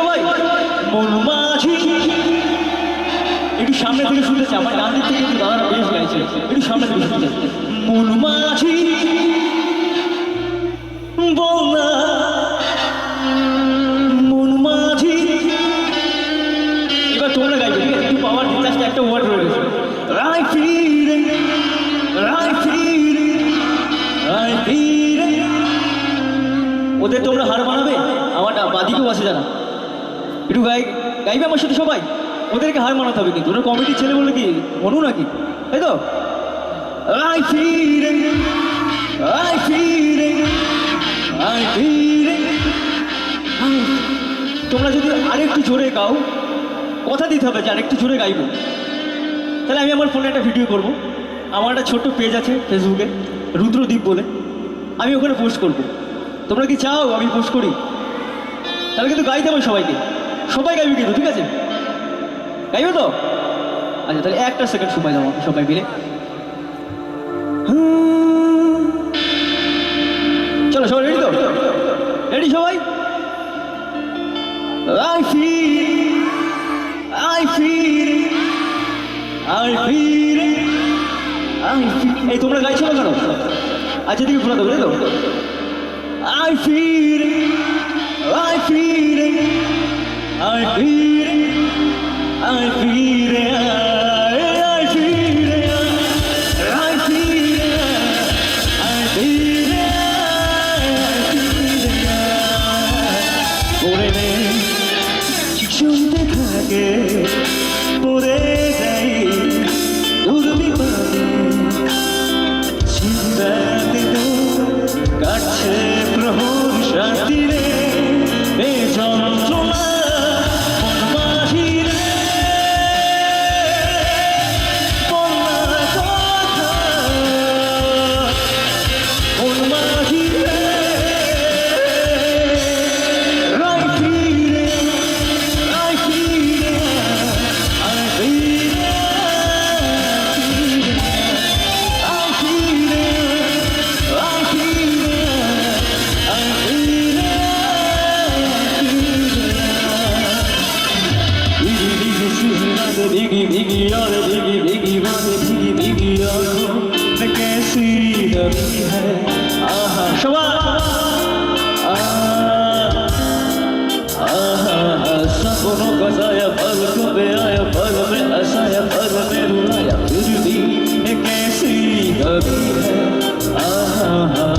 সবাই মন মাঝি একটু সামনে থেকে শুনতেছে, আমার ডান দিক থেকে একটু দাদারা বেশ গাইছে, একটু সামনে থেকে শুনতেছে। মন মাঝি বল না, মন মাঝি। এবার তোমরা গাইবে, ঠিক আছে? একটু পাওয়ার জাস্ট একটা ওয়ার্ড রয়ে গেছে, রাই ফিরে রাই ফিরে রাই ফিরে। ওদের তোমরা হার বানাবে, আমার বাদিকেও আছে জানা, একটু গাইবে আমার সাথে সবাই। ওদেরকে হার মানাতে হবে কিন্তু, ওরা কমিটির ছেলে বলে কি অনু নাকি, তাই তো? আই ফিরে আই ফিরে আই ফিরে। তোমরা যদি আরেকটু জোরে গাও, কথা দিতে হবে যে আরেকটু জোরে গাইবো, তাহলে আমি আমার ফোনে একটা ভিডিও করব। আমার একটা ছোট্ট পেজ আছে ফেসবুকে, রুদ্রদ্বীপ বলে, আমি ওখানে পোস্ট করব। তোমরা কি চাও আমি পোস্ট করি? তাহলে কিন্তু গাইতে হবে সবাইকে, সবাই গাইবে কিন্তু, ঠিক আছে? গাইবে তো? আচ্ছা, তাহলে একটা সেকেন্ড সময় দাও আমাকে সবাই মিলে। চলো সবাই রেডি তো? রেডি সবাই? I feel I feel I feel I feel। এই তোমরা গাইছো না কেন? আচ্ছা দিকে ঘোরা দেবো, তাই তো? I feel I feel I feel I feel I feel I feel I feel পড়ে নে শুনতে থাকে, পড়ে যাই দুর্বিপাকে, চিন্তাতে তো কাটছে প্রহর সাথীরে, এ যন্ত্রণা মন বাহিরে বন্যার কথা, মন বাহিরে রাই ফিরে রাই ফিরে আই ফিরে আই ফিরে আই ফিরে আই ফিরে। भीगी भीगी और भीगी भीगी बातें, भीगी भीगी आंखों में कैसी नमी है। आहा शाबाश, आहा सपनों का साया पलकों पे आया, पल में हंसाया पल में रुलाया, फिर भी ये कैसी नमी है। आहा